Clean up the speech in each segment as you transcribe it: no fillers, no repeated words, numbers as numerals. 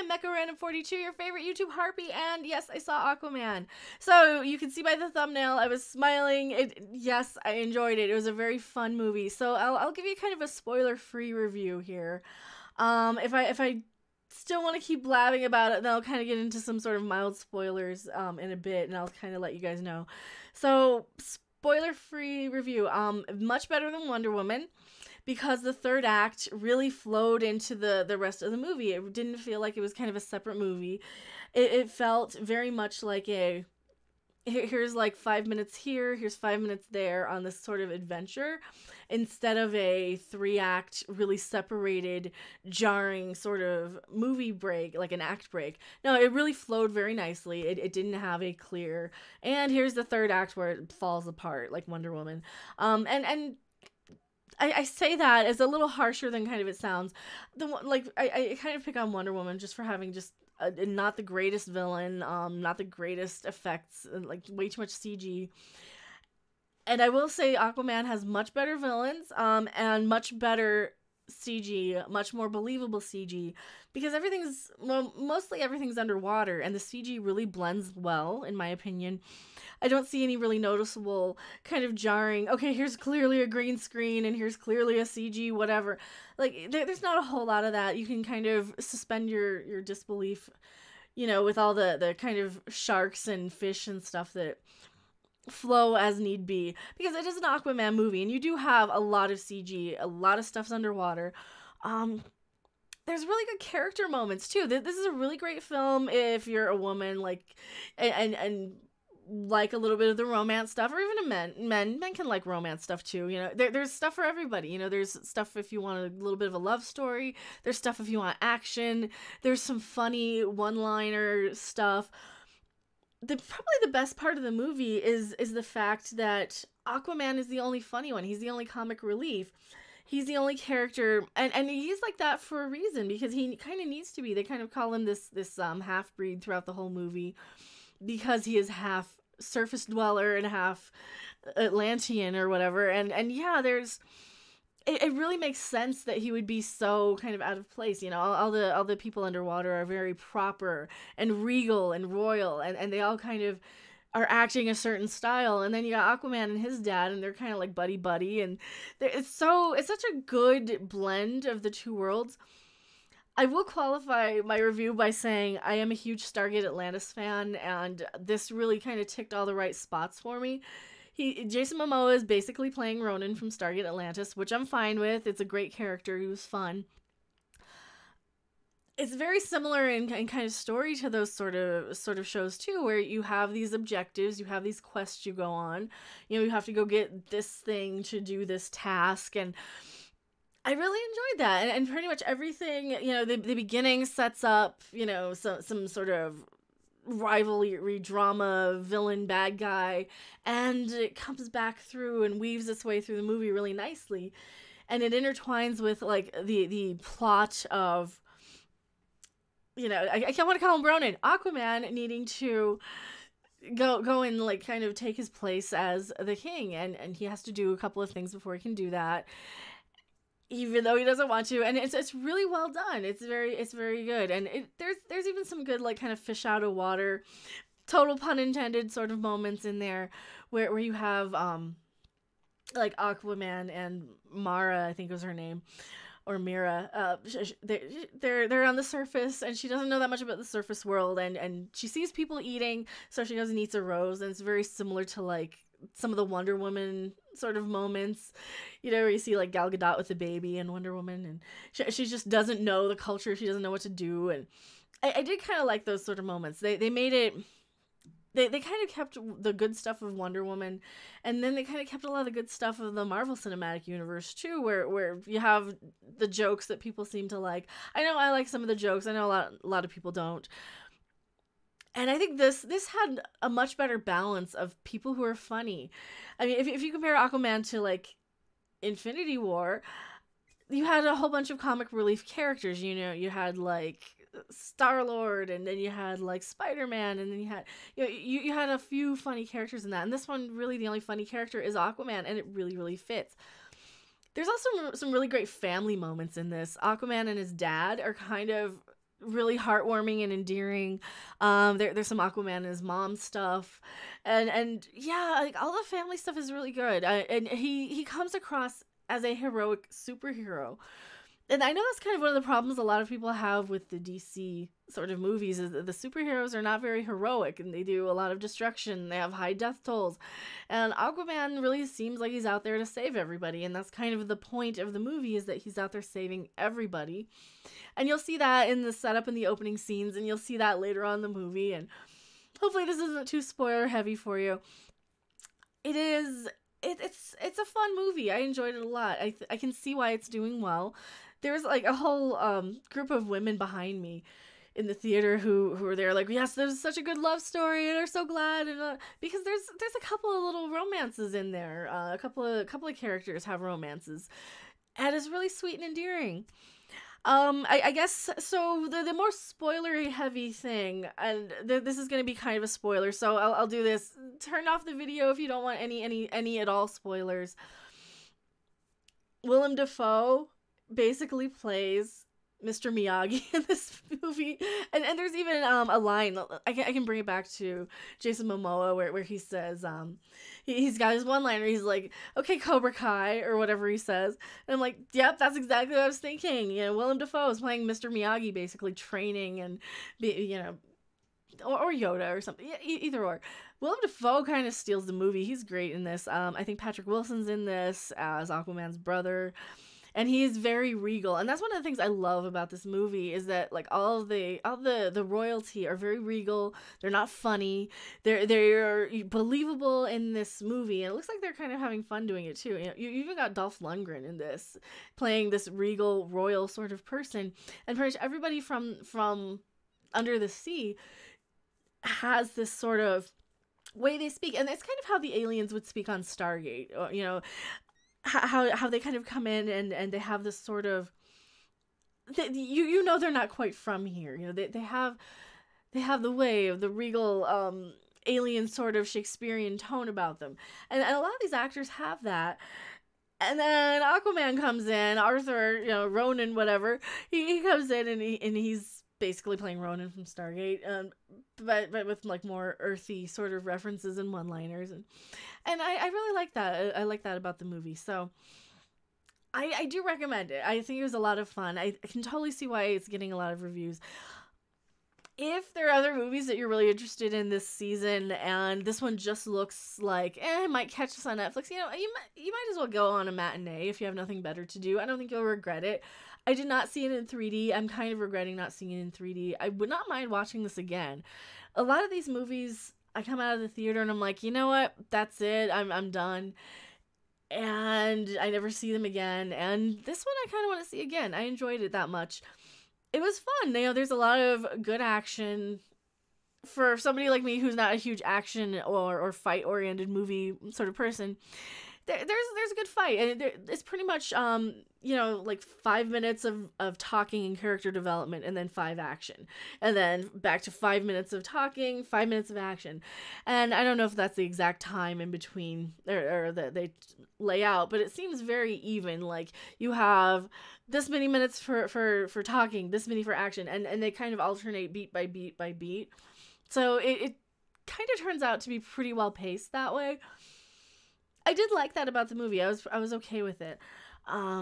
I'm Mecha Random 42, your favorite YouTube harpy, and yes, I saw Aquaman. So you can see by the thumbnail, I was smiling. Yes, I enjoyed it. It was a very fun movie. So I'll give you kind of a spoiler-free review here. If I still want to keep blabbing about it, then I'll kind of get into some sort of mild spoilers in a bit, and I'll kind of let you guys know. So spoiler-free review. Much better than Wonder Woman, because the third act really flowed into the rest of the movie. It didn't feel like it was kind of a separate movie. It felt very much like a, here's like 5 minutes here, here's 5 minutes there on this sort of adventure, instead of a 3-act, really separated, jarring sort of movie break, like an act break. No, it really flowed very nicely. It didn't have a clear, and here's the third act where it falls apart, like Wonder Woman. And I say that as a little harsher than kind of it sounds. I kind of pick on Wonder Woman just for having just not the greatest villain, not the greatest effects, like way too much CG. And I will say Aquaman has much better villains, and much better CG, much more believable CG, because mostly everything's underwater, and the CG really blends well, in my opinion. I don't see any really noticeable kind of jarring, okay, here's clearly a green screen, and here's clearly a CG, whatever. Like, there's not a whole lot of that. You can kind of suspend your disbelief, with all the kind of sharks and fish and stuff that flow as need be, because it is an Aquaman movie, and you do have a lot of CG, a lot of stuff's underwater. There's really good character moments too. This is a really great film if you're a woman, like, and like a little bit of the romance stuff, or even men can like romance stuff too. There's stuff for everybody. There's stuff if you want a little bit of a love story. There's stuff if you want action. There's some funny one-liner stuff. Probably the best part of the movie is the fact that Aquaman is the only funny one. He's the only comic relief. He's the only character, and he's like that for a reason, because he kind of needs to be. They kind of call him this half-breed throughout the whole movie, because he is half surface dweller and half Atlantean or whatever. And yeah, it really makes sense that he would be so kind of out of place. All the people underwater are very proper and regal and royal, and they all kind of are acting a certain style. And then you got Aquaman and his dad, and they're kind of like buddy, and it's such a good blend of the two worlds. I will qualify my review by saying I am a huge Stargate Atlantis fan, and this really kind of ticked all the right spots for me. Jason Momoa is basically playing Ronan from Stargate Atlantis, which I'm fine with. It's a great character. He was fun. It's very similar in kind of story to those sort of shows too, where you have these objectives, you have these quests you go on. You have to go get this thing to do this task, and I really enjoyed that. And pretty much everything, the beginning sets up, some sort of rivalry drama, villain, bad guy, and it comes back through and weaves its way through the movie really nicely. And it intertwines with, like, the plot of, I can't want to call him Ronan, Aquaman needing to go and, like, kind of take his place as the king, and he has to do a couple of things before he can do that, even though he doesn't want to. And it's really well done. It's very good. And there's even some good, like, kind of fish out of water, total pun intended, sort of moments in there where you have like Aquaman and Mara, I think was her name, or Mira. They're on the surface, and she doesn't know that much about the surface world, and she sees people eating, so she goes and eats a rose. And it's very similar to, like, some of the Wonder Woman sort of moments, where you see, like, Gal Gadot with the baby and Wonder Woman, and she just doesn't know the culture, she doesn't know what to do. And I did kind of like those sort of moments. They made it, they kind of kept the good stuff of Wonder Woman, and then they kind of kept a lot of the good stuff of the Marvel Cinematic Universe too, where you have the jokes that people seem to like. I know I like some of the jokes, I know a lot of people don't. And I think this had a much better balance of people who are funny. I mean, if you compare Aquaman to, like, Infinity War, you had a whole bunch of comic relief characters. You had, like, Star-Lord, and then you had, like, Spider-Man, and then you had you had a few funny characters in that. And this one, really the only funny character is Aquaman, and it really, really fits. There's also some really great family moments in this. Aquaman and his dad are kind of really heartwarming and endearing. There's some Aquaman and his mom stuff, and yeah, like all the family stuff is really good. And he comes across as a heroic superhero. And I know that's kind of one of the problems a lot of people have with the DC sort of movies, is that the superheroes are not very heroic, and they do a lot of destruction. They have high death tolls. And Aquaman really seems like he's out there to save everybody, and that's kind of the point of the movie, is that he's out there saving everybody. And you'll see that in the setup in the opening scenes, and you'll see that later on in the movie, and hopefully this isn't too spoiler heavy for you. It's a fun movie. I enjoyed it a lot. I can see why it's doing well. There's like a whole group of women behind me in the theater who were there like, yes, there's such a good love story and are so glad, and because there's a couple of little romances in there. A couple of characters have romances, and it's really sweet and endearing. I guess so. The more spoilery heavy thing, and this is going to be kind of a spoiler, so I'll do this. Turn off the video if you don't want any at all spoilers. Willem Dafoe basically plays Mr. Miyagi in this movie, and there's even a line I can bring it back to Jason Momoa where he says he's got his one-liner. He's like, okay, Cobra Kai, or whatever he says, and I'm like, yep, that's exactly what I was thinking. You know, Willem Dafoe is playing Mr. Miyagi, basically training, and or Yoda or something. Either or. Willem Dafoe kind of steals the movie. He's great in this. I think Patrick Wilson's in this as Aquaman's brother. And he is very regal, and that's one of the things I love about this movie, is that like all the royalty are very regal. They're not funny. They're believable in this movie, and it looks like they're kind of having fun doing it too. You know, you even got Dolph Lundgren in this, playing this regal royal sort of person, and pretty much everybody from Under the Sea has this sort of way they speak, and it's kind of how the aliens would speak on Stargate. You know, how they kind of come in and they have this sort of, you know, they're not quite from here. You know, they have the way of the regal alien sort of Shakespearean tone about them, and a lot of these actors have that. And then Aquaman comes in, Arthur, you know, Ronan, whatever. He comes in and he's basically playing Ronan from Stargate, but with like more earthy sort of references and one-liners, and I really like that. I like that about the movie, so I do recommend it. I think it was a lot of fun. I can totally see why it's getting a lot of reviews. If there are other movies that you're really interested in this season, and this one just looks like, it might catch us on Netflix, you know, you might as well go on a matinee if you have nothing better to do. I don't think you'll regret it. I did not see it in 3D. I'm kind of regretting not seeing it in 3D. I would not mind watching this again. A lot of these movies, I come out of the theater and I'm like, you know what? That's it. I'm done. And I never see them again. And this one I kind of want to see again. I enjoyed it that much. It was fun. You know, there's a lot of good action. For somebody like me who's not a huge action or fight-oriented movie sort of person, there's a good fight, and it's pretty much you know, like 5 minutes of talking and character development, and then 5 action, and then back to 5 minutes of talking, 5 minutes of action. And I don't know if that's the exact time in between or that they lay out, but it seems very even. Like you have this many minutes for talking, this many for action, and they kind of alternate beat by beat by beat. So it kind of turns out to be pretty well paced that way. I did like that about the movie. I was okay with it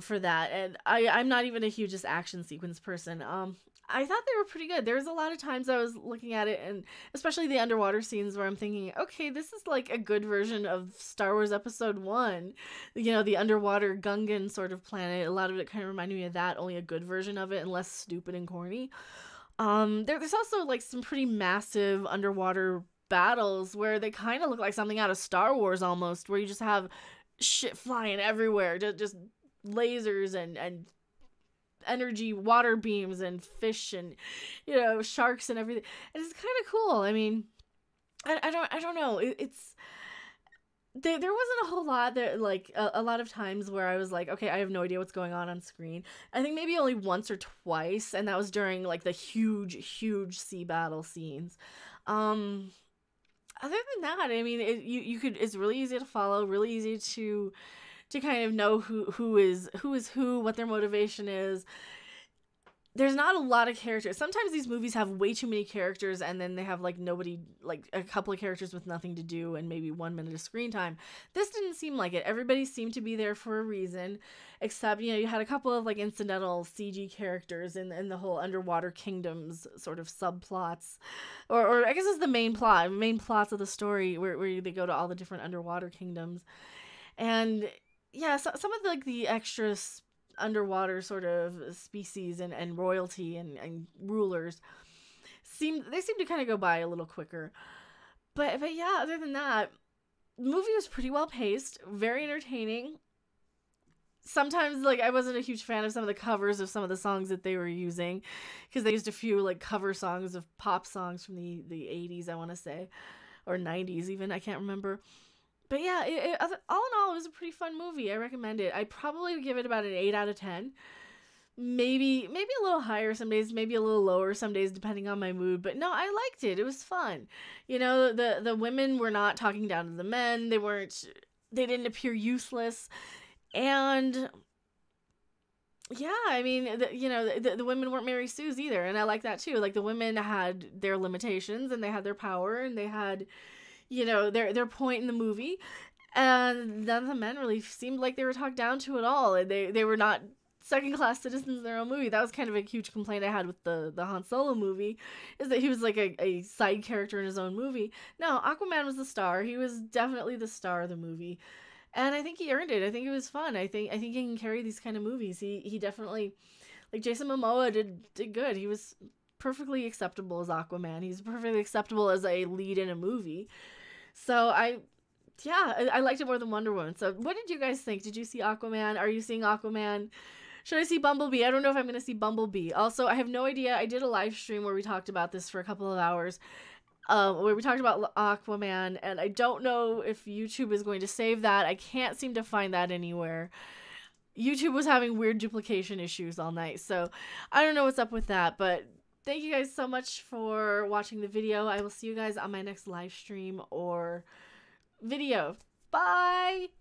for that. And I'm not even a hugest action sequence person. I thought they were pretty good. There was a lot of times I was looking at it, and especially the underwater scenes, where I'm thinking, okay, this is like a good version of Star Wars Episode 1. You know, the underwater Gungan sort of planet. A lot of it kind of reminded me of that, only a good version of it and less stupid and corny. There's also like some pretty massive underwater battles where they kind of look like something out of Star Wars almost, where you just have shit flying everywhere, just lasers and energy water beams and fish and, you know, sharks and everything. And it's kind of cool. I mean, I don't know. It's there wasn't a whole lot that, like, a lot of times where I was like, okay, I have no idea what's going on screen. I think maybe only once or twice, and that was during like the huge sea battle scenes. Other than that, I mean, it's really easy to follow, really easy to kind of know who is who, what their motivation is. there's not a lot of characters. Sometimes these movies have way too many characters, and then they have like nobody, like a couple of characters with nothing to do and maybe 1 minute of screen time. This didn't seem like it. Everybody seemed to be there for a reason, except, you know, you had a couple of like incidental CG characters in the whole underwater kingdoms sort of subplots, or I guess it's the main plots of the story where they go to all the different underwater kingdoms, and yeah, so, some of the, like the extra underwater sort of species and royalty and rulers seem to kind of go by a little quicker. But yeah, other than that, the movie was pretty well paced, very entertaining. Sometimes, like, I wasn't a huge fan of some of the covers of some of the songs that they were using, because they used a few like cover songs of pop songs from the 80s, I want to say, or 90s even, I can't remember. But yeah, all in all, it was a pretty fun movie. I recommend it. I'd probably give it about an 8 out of 10. Maybe a little higher some days, maybe a little lower some days, depending on my mood. But no, I liked it. It was fun. You know, the women were not talking down to the men. They didn't appear useless. And yeah, I mean, the women weren't Mary Sue's either. And I like that too. Like, the women had their limitations and they had their power and they had, you know, their point in the movie, and none of the men really seemed like they were talked down to at all, and they were not second-class citizens in their own movie. That was kind of a huge complaint I had with the Han Solo movie, is that he was like a side character in his own movie. No, Aquaman was the star. He was definitely the star of the movie, and I think he earned it. I think it was fun. I think he can carry these kind of movies. He definitely, like, Jason Momoa did good. He was perfectly acceptable as Aquaman. He's perfectly acceptable as a lead in a movie. So I liked it more than Wonder Woman. So what did you guys think? Did you see Aquaman? Are you seeing Aquaman? Should I see Bumblebee? I don't know if I'm going to see Bumblebee. Also, I have no idea. I did a live stream where we talked about this for a couple of hours, where we talked about Aquaman, and I don't know if YouTube is going to save that. I can't seem to find that anywhere. YouTube was having weird duplication issues all night, so I don't know what's up with that, but thank you guys so much for watching the video. I will see you guys on my next live stream or video. Bye!